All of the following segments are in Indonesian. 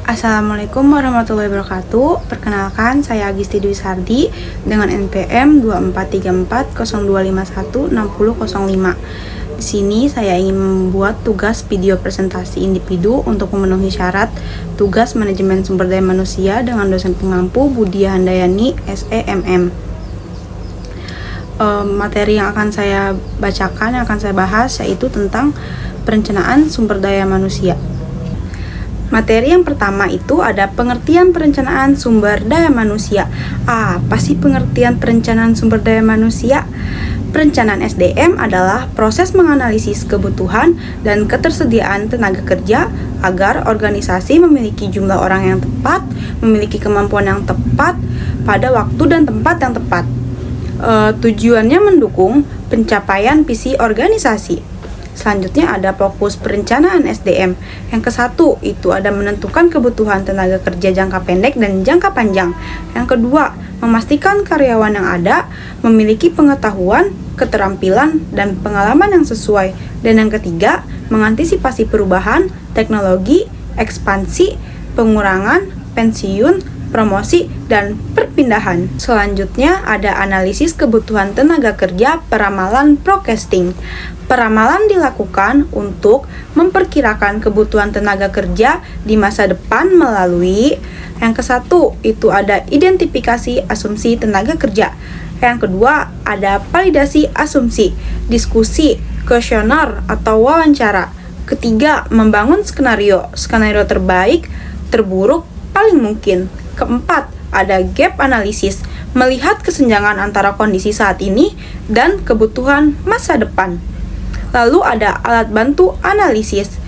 Assalamualaikum warahmatullahi wabarakatuh. Perkenalkan, saya Agisti Dwi Sardi dengan NPM 243402516005. Di sini saya ingin membuat tugas video presentasi individu untuk memenuhi syarat tugas manajemen sumber daya manusia dengan dosen pengampu Budia Handayani, SEMM. Materi yang akan saya bacakan, yang akan saya bahas yaitu tentang perencanaan sumber daya manusia. Materi yang pertama itu ada pengertian perencanaan sumber daya manusia. Apa sih pengertian perencanaan sumber daya manusia? Perencanaan SDM adalah proses menganalisis kebutuhan dan ketersediaan tenaga kerja agar organisasi memiliki jumlah orang yang tepat, memiliki kemampuan yang tepat pada waktu dan tempat yang tepat. Tujuannya mendukung pencapaian visi organisasi. Selanjutnya ada fokus perencanaan SDM. Yang ke-1 itu ada menentukan kebutuhan tenaga kerja jangka pendek dan jangka panjang. Yang kedua, memastikan karyawan yang ada memiliki pengetahuan, keterampilan, dan pengalaman yang sesuai. Dan yang ketiga, mengantisipasi perubahan, teknologi, ekspansi, pengurangan, pensiun, promosi, dan perpindahan. Selanjutnya ada analisis kebutuhan tenaga kerja, peramalan forecasting. Peramalan dilakukan untuk memperkirakan kebutuhan tenaga kerja di masa depan melalui yang ke-1 itu ada identifikasi asumsi tenaga kerja. Yang kedua ada validasi asumsi, diskusi, kuesioner atau wawancara. Ketiga, membangun skenario terbaik, terburuk, paling mungkin. Keempat, ada gap analisis, melihat kesenjangan antara kondisi saat ini dan kebutuhan masa depan. Lalu ada alat bantu analisis.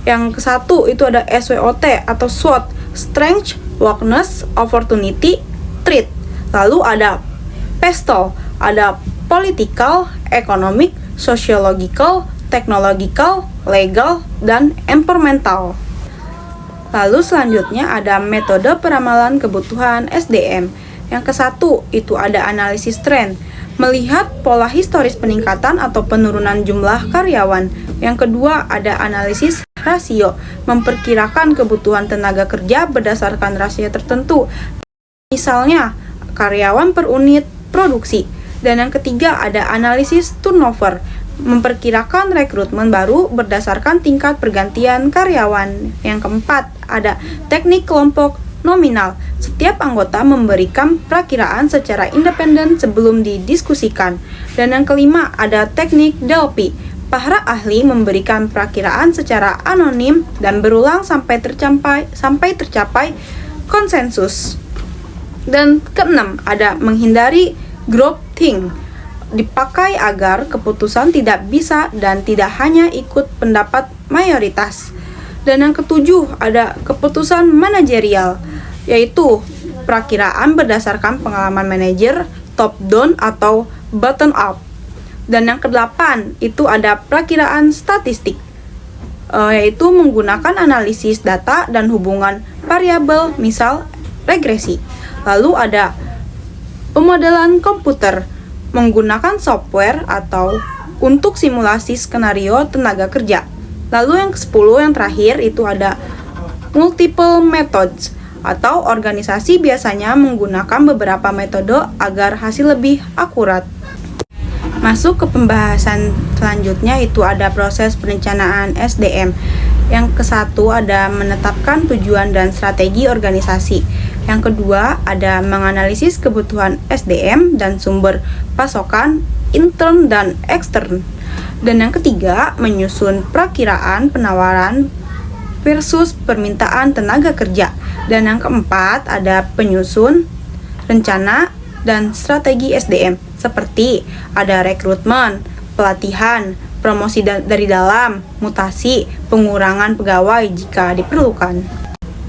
Yang ke-1 itu ada SWOT atau SWOT, Strength, Weakness, Opportunity, Threat. Lalu ada PESTEL, ada Political, Economic, Sociological, Technological, Legal, dan Environmental. Lalu selanjutnya ada metode peramalan kebutuhan SDM. Yang ke-1 itu ada analisis tren, melihat pola historis peningkatan atau penurunan jumlah karyawan. Yang kedua ada analisis rasio, memperkirakan kebutuhan tenaga kerja berdasarkan rasio tertentu. Misalnya karyawan per unit produksi. Dan yang ketiga ada analisis turnover, memperkirakan rekrutmen baru berdasarkan tingkat pergantian karyawan. Yang keempat, ada teknik kelompok nominal. Setiap anggota memberikan perakiraan secara independen sebelum didiskusikan. Dan yang kelima, ada teknik DLP. Para ahli memberikan perakiraan secara anonim dan berulang sampai tercapai konsensus. Dan keenam, ada menghindari group think, dipakai agar keputusan tidak bisa dan tidak hanya ikut pendapat mayoritas. Dan yang ketujuh ada keputusan manajerial, yaitu perakiraan berdasarkan pengalaman manajer, top down atau bottom up. Dan yang kedelapan itu ada perakiraan statistik, yaitu menggunakan analisis data dan hubungan variabel, misal regresi. Lalu ada pemodelan komputer, menggunakan software atau untuk simulasi skenario tenaga kerja. Lalu yang ke-10 yang terakhir itu ada multiple methods, atau organisasi biasanya menggunakan beberapa metode agar hasil lebih akurat. Masuk ke pembahasan selanjutnya itu ada proses perencanaan SDM. Yang ke-1 ada menetapkan tujuan dan strategi organisasi. Yang kedua ada menganalisis kebutuhan SDM dan sumber pasokan intern dan ekstern. Dan yang ketiga menyusun perakiraan penawaran versus permintaan tenaga kerja. Dan yang keempat ada penyusun rencana dan strategi SDM seperti ada rekrutmen, pelatihan, promosi dari dalam, mutasi, pengurangan pegawai jika diperlukan.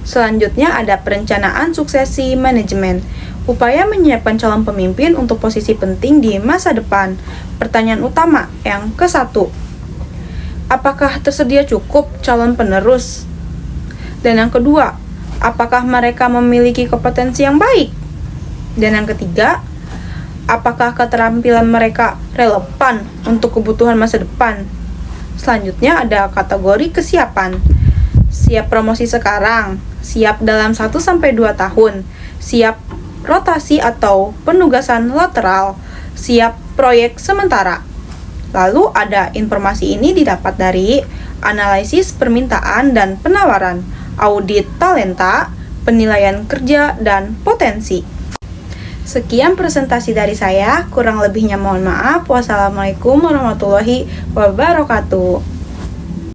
Selanjutnya ada perencanaan suksesi manajemen, upaya menyiapkan calon pemimpin untuk posisi penting di masa depan. Pertanyaan utama yang ke-1, apakah tersedia cukup calon penerus? Dan yang kedua, apakah mereka memiliki kompetensi yang baik? Dan yang ketiga, apakah keterampilan mereka relevan untuk kebutuhan masa depan? Selanjutnya ada kategori kesiapan. Siap promosi sekarang, siap dalam 1-2 tahun, siap rotasi atau penugasan lateral, siap proyek sementara. Lalu ada informasi ini didapat dari analisis permintaan dan penawaran, audit talenta, penilaian kerja, dan potensi. Sekian presentasi dari saya, kurang lebihnya mohon maaf. Wassalamualaikum warahmatullahi wabarakatuh.